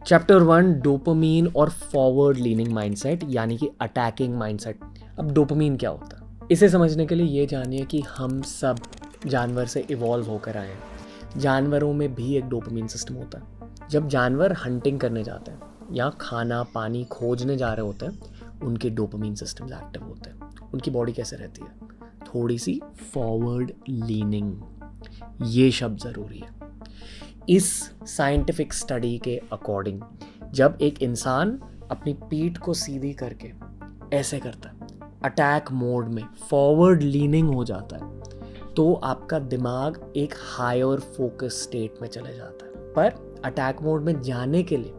Chapter 1 dopamine और forward leaning mindset यानी कि अटैकिंग माइंडसेट। अब डोपामीन क्या होता है इसे समझने के लिए ये जानिए कि हम सब जानवर से इवॉल्व होकर आए हैं। जानवरों में भी एक डोपामीन सिस्टम होता है। जब जानवर हंटिंग करने जाते हैं या खाना पानी खोजने जा रहे होते हैं उनके डोपामीन सिस्टम एक्टिव होते हैं। उनकी बॉडी कैसे रहती है? थोड़ी सी फॉरवर्ड लीनिंग। ये शब्द ज़रूरी है। इस साइंटिफिक स्टडी के अकॉर्डिंग जब एक इंसान अपनी पीठ को सीधी करके ऐसे करता है, अटैक मोड में फॉरवर्ड लीनिंग हो जाता है, तो आपका दिमाग एक हायर फोकस स्टेट में चले जाता है। पर अटैक मोड में जाने के लिए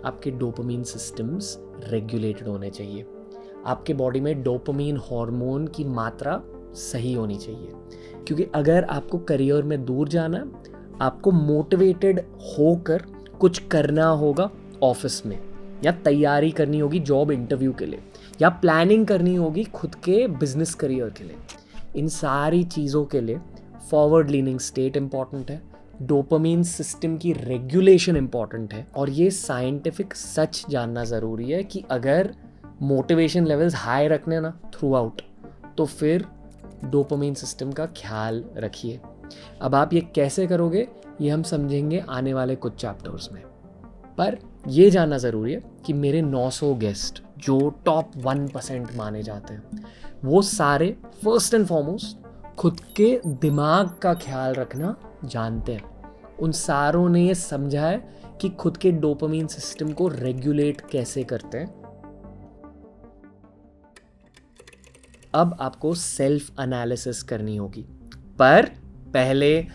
आपके डोपामीन सिस्टम्स रेगुलेटेड होने चाहिए। आपके बॉडी में डोपामीन हार्मोन की मात्रा सही होनी चाहिए, क्योंकि अगर आपको करियर में दूर जाना है, आपको मोटिवेटेड होकर कुछ करना होगा ऑफिस में, या तैयारी करनी होगी जॉब इंटरव्यू के लिए, या प्लानिंग करनी होगी खुद के बिजनेस करियर के लिए। इन सारी चीज़ों के लिए फॉरवर्ड लीनिंग स्टेट इंपॉर्टेंट है, डोपामीन सिस्टम की रेगुलेशन इंपॉर्टेंट है। और ये साइंटिफिक सच जानना ज़रूरी है कि अगर मोटिवेशन लेवल्स हाई रखने ना थ्रू आउट, तो फिर डोपामीन सिस्टम का ख्याल रखिए। अब आप ये कैसे करोगे ये हम समझेंगे आने वाले कुछ चैप्टर्स में। पर ये जानना ज़रूरी है कि मेरे 900 गेस्ट जो टॉप 1% माने जाते हैं, वो सारे फर्स्ट एंड फॉरमोस्ट खुद के दिमाग का ख्याल रखना जानते हैं। उन सारों ने ये समझा है कि खुद के डोपामीन सिस्टम को रेगुलेट कैसे करते हैं। अब आपको सेल्फ एनालिसिस करनी होगी, पर पहले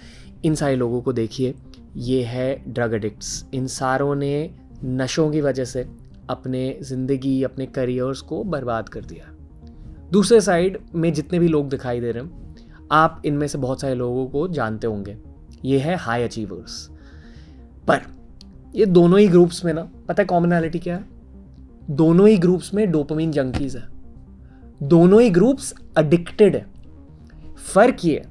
इन सारे लोगों को देखिए। ये है ड्रग एडिक्ट्स। इन सारों ने नशों की वजह से अपने ज़िंदगी अपने करियर्स को बर्बाद कर दिया। दूसरे साइड में जितने भी लोग दिखाई दे रहे हैं, आप इनमें से बहुत सारे लोगों को जानते होंगे। ये है हाई अचीवर्स। पर ये दोनों ही ग्रुप्स में ना, पता है कॉमनैलिटी क्या है? दोनों ही ग्रुप्स में डोपामीन जंकीज है। दोनों ही ग्रुप्स एडिक्टेड है। फर्क ये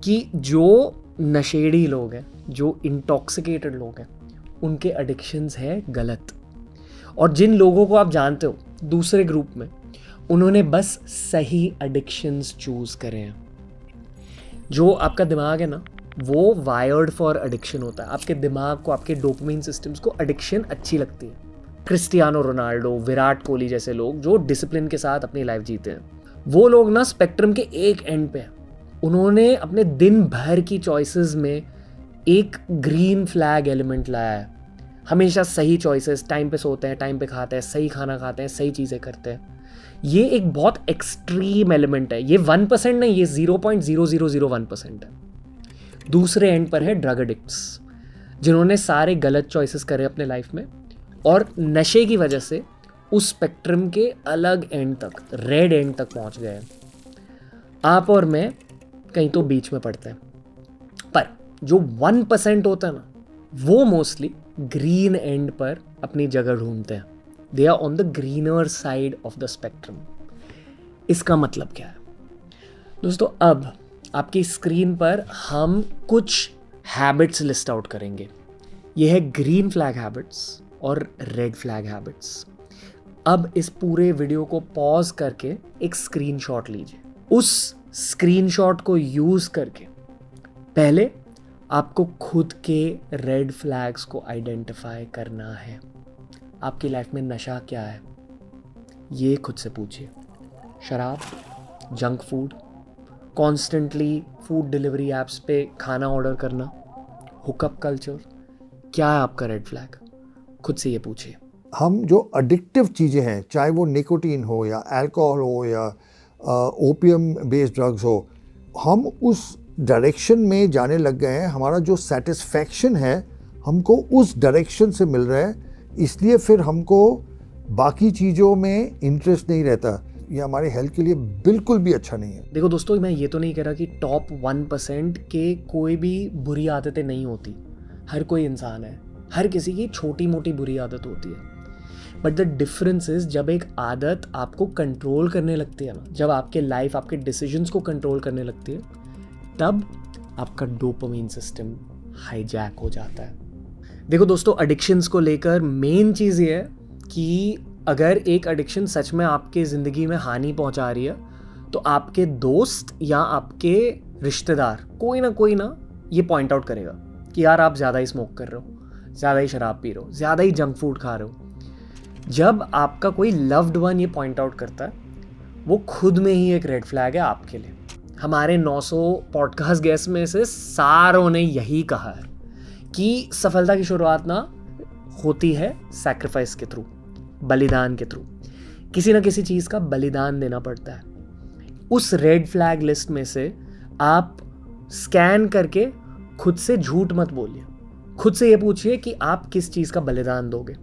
कि जो नशेड़ी लोग हैं, जो इंटॉक्सिकेटेड लोग हैं, उनके एडिक्शंस है गलत। और जिन लोगों को आप जानते हो दूसरे ग्रुप में, उन्होंने बस सही एडिक्शंस चूज करे हैं। जो आपका दिमाग है ना, वो वायर्ड फॉर एडिक्शन होता है। आपके दिमाग को, आपके डोपामीन सिस्टम्स को एडिक्शन अच्छी लगती है। क्रिस्टियानो रोनाल्डो, विराट कोहली जैसे लोग जो डिसिप्लिन के साथ अपनी लाइफ जीते हैं, वो लोग ना स्पेक्ट्रम के एक एंड पे हैं। उन्होंने अपने दिन भर की चॉइसेस में एक ग्रीन फ्लैग एलिमेंट लाया है। हमेशा सही चॉइसेस, टाइम पे सोते हैं, टाइम पे खाते हैं, सही खाना खाते हैं, सही चीज़ें करते हैं। ये एक बहुत एक्सट्रीम एलिमेंट है। ये 1% नहीं, ये 0.0001% है। दूसरे एंड पर है ड्रग एडिक्ट्स, जिन्होंने सारे गलत चॉइसेस करे अपने लाइफ में और नशे की वजह से उस स्पेक्ट्रम के अलग एंड तक, रेड एंड तक पहुंच गए हैं। आप और मैं कहीं तो बीच में पड़ते हैं। पर जो 1% होता है ना, वो मोस्टली ग्रीन एंड पर अपनी जगह ढूंढते हैं। They are on the greener side of the spectrum. इसका मतलब क्या है दोस्तों? अब आपकी स्क्रीन पर हम कुछ हैबिट्स लिस्ट आउट करेंगे। ये है ग्रीन फ्लैग हैबिट्स और रेड फ्लैग हैबिट्स। अब इस पूरे वीडियो को पॉज करके एक स्क्रीनशॉट लीजिए। उस स्क्रीनशॉट को यूज करके पहले आपको खुद के रेड फ्लैग्स को आइडेंटिफाई करना है। आपकी लाइफ में नशा क्या है ये खुद से पूछिए। शराब, junk food, constantly food delivery apps पे खाना ऑर्डर करना, हुकअप कल्चर, क्या है आपका रेड फ्लैग? खुद से ये पूछिए। हम जो एडिक्टिव चीज़ें हैं, चाहे वो निकोटीन हो या अल्कोहल हो या ओपियम बेस्ड ड्रग्स हो, हम उस डायरेक्शन में जाने लग गए हैं। हमारा जो सेटिस्फैक्शन है हमको उस डायरेक्शन से मिल रहा है, इसलिए फिर हमको बाकी चीज़ों में इंटरेस्ट नहीं रहता। ये हमारे हेल्थ के लिए बिल्कुल भी अच्छा नहीं है। देखो दोस्तों, मैं ये तो नहीं कह रहा कि टॉप 1% के कोई भी बुरी आदतें नहीं होती। हर कोई इंसान है, हर किसी की छोटी मोटी बुरी आदत होती है। बट द डिफरेंस इज जब एक आदत आपको कंट्रोल करने लगती है ना, जब आपके लाइफ, आपके डिसीजंस को कंट्रोल करने लगती है, तब आपका डोपामीन सिस्टम हाईजैक हो जाता है। देखो दोस्तों, एडिक्शंस को लेकर मेन चीज़ ये है कि अगर एक एडिक्शन सच में आपके ज़िंदगी में हानि पहुंचा रही है तो आपके दोस्त या आपके रिश्तेदार कोई ना ये पॉइंट आउट करेगा कि यार आप ज़्यादा ही स्मोक कर रहे हो, ज़्यादा ही शराब पी रहे हो, ज़्यादा ही जंक फूड खा रहे हो। जब आपका कोई लव्ड वन ये पॉइंट आउट करता है, वो खुद में ही एक रेड फ्लैग है आपके लिए। हमारे 900 पॉडकास्ट गेस्ट में से सारों ने यही कहा है कि सफलता की शुरुआत ना होती है सैक्रिफाइस के थ्रू, बलिदान के थ्रू। किसी ना किसी चीज़ का बलिदान देना पड़ता है। उस रेड फ्लैग लिस्ट में से आप स्कैन करके खुद से झूठ मत बोलिए। खुद से ये पूछिए कि आप किस चीज़ का बलिदान दोगे,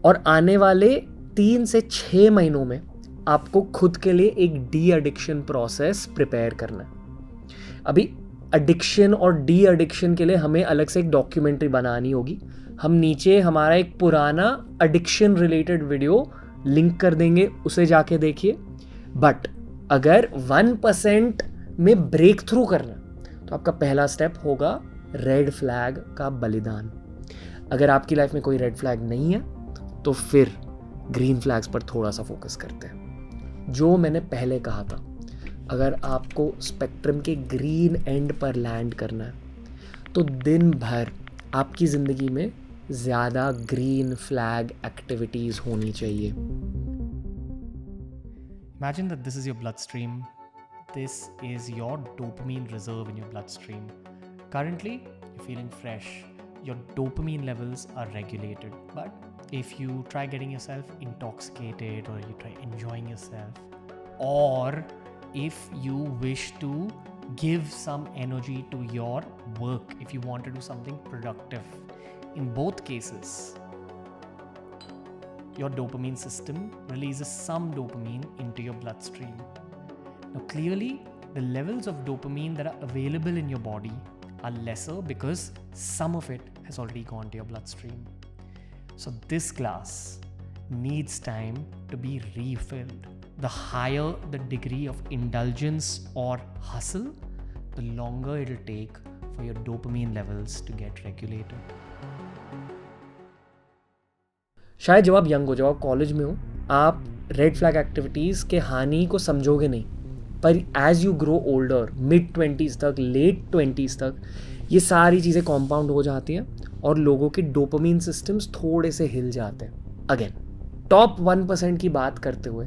और आने वाले 3 से 6 महीनों में आपको खुद के लिए एक डी एडिक्शन प्रोसेस प्रिपेयर करना है। अभी एडिक्शन और डी एडिक्शन के लिए हमें अलग से एक डॉक्यूमेंट्री बनानी होगी। हम नीचे हमारा एक पुराना एडिक्शन रिलेटेड वीडियो लिंक कर देंगे, उसे जाके देखिए। बट अगर 1% में ब्रेक थ्रू करना तो आपका पहला स्टेप होगा रेड फ्लैग का बलिदान। अगर आपकी लाइफ में कोई रेड फ्लैग नहीं है तो फिर ग्रीन फ्लैग्स पर थोड़ा सा फोकस करते हैं। जो मैंने पहले कहा था, अगर आपको स्पेक्ट्रम के ग्रीन एंड पर लैंड करना है तो दिन भर आपकी ज़िंदगी में ज़्यादा ग्रीन फ्लैग एक्टिविटीज़ होनी चाहिए। Imagine that this is your bloodstream. This is your dopamine reserve in your bloodstream. Currently, you're feeling fresh. Your dopamine levels are regulated. But if you try getting yourself intoxicated, or you try enjoying yourself, or if you wish to give some energy to your work, if you want to do something productive, in both cases, your dopamine system releases some dopamine into your bloodstream. Now, clearly, the levels of dopamine that are available in your body are lesser because some of it has already gone to your bloodstream. So, this glass needs time to be refilled. The higher the degree of indulgence or hustle, the longer it'll take for your dopamine levels to get regulated. शायद जब आप young हो, जब आप college में हो, आप red flag activities के हानि को समझोगे नहीं, पर as you grow older, mid 20s तक, लेट 20s तक, ये सारी चीज़ें कॉम्पाउंड हो जाती हैं और लोगों के डोपामीन सिस्टम्स थोड़े से हिल जाते हैं। अगेन, टॉप 1% की बात करते हुए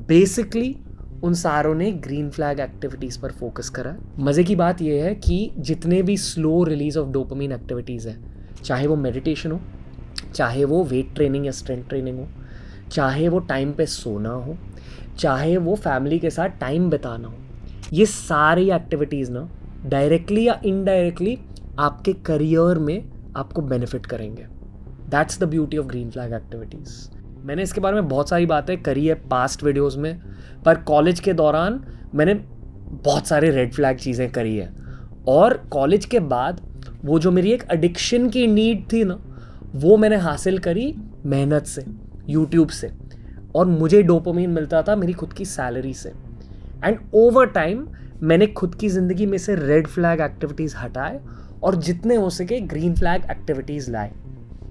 बेसिकली उन सारों ने ग्रीन फ्लैग एक्टिविटीज़ पर फोकस करा। मज़े की बात यह है कि जितने भी slow release of dopamine activities हैं, चाहे वो मेडिटेशन हो, चाहे वो वेट ट्रेनिंग या स्ट्रेंथ ट्रेनिंग हो, चाहे वो टाइम पे सोना हो, चाहे वो फैमिली के साथ टाइम बिताना हो, ये सारी एक्टिविटीज़ ना डायरेक्टली या इनडायरेक्टली आपके करियर में आपको बेनिफिट करेंगे। That's the beauty of green flag activities. मैंने इसके बारे में बहुत सारी बातें करी है पास्ट वीडियोस में, पर कॉलेज के दौरान मैंने बहुत सारे रेड फ्लैग चीज़ें करी है, और कॉलेज के बाद वो जो मेरी एक एडिक्शन की नीड थी ना, वो मैंने हासिल करी मेहनत से, यूट्यूब से, और मुझे डोपामीन मिलता था मेरी खुद की सैलरी से। एंड ओवर टाइम मैंने खुद की ज़िंदगी में से रेड फ्लैग एक्टिविटीज़ हटाए और जितने हो सके ग्रीन फ्लैग एक्टिविटीज़ लाए।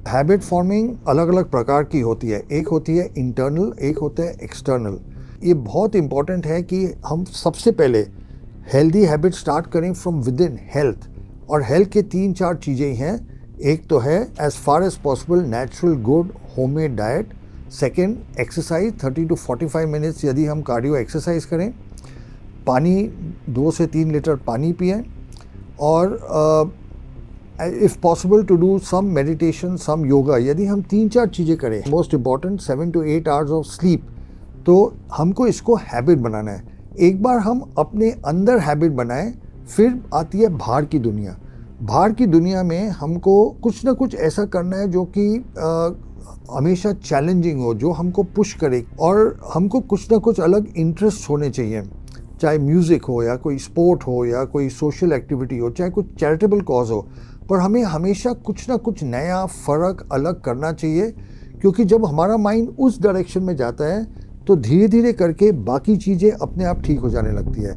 हैबिट फॉर्मिंग अलग अलग प्रकार की होती है। एक होती है इंटरनल, एक होता है एक्सटर्नल। ये बहुत इम्पॉर्टेंट है कि हम सबसे पहले हेल्दी हैबिट स्टार्ट करें फ्रॉम विद इन हेल्थ। और हेल्थ के 3-4 चीज़ें हैं। एक तो है as far as possible natural good homemade diet. Second, exercise 30 to 45 minutes यदि हम कार्डियो एक्सरसाइज करें। पानी 2 से 3 लीटर पानी पिएं। और if possible to do some meditation, some yoga. यदि हम 3-4 चीज़ें करें, most important 7 to 8 hours of sleep, तो हमको इसको हैबिट बनाना है। एक बार हम अपने अंदर हैबिट बनाएं, फिर आती है बाहर की दुनिया। बाहर की दुनिया में हमको कुछ ना कुछ ऐसा करना है जो कि हमेशा चैलेंजिंग हो, जो हमको पुश करे, और हमको कुछ ना कुछ अलग इंटरेस्ट होने चाहिए। चाहे म्यूज़िक हो, या कोई स्पोर्ट हो, या कोई सोशल एक्टिविटी हो, चाहे कुछ चैरिटेबल कॉज हो, पर हमें हमेशा कुछ ना कुछ नया, फ़र्क, अलग करना चाहिए। क्योंकि जब हमारा माइंड उस डायरेक्शन में जाता है तो धीरे धीरे करके बाकी चीज़ें अपने आप ठीक हो जाने लगती है।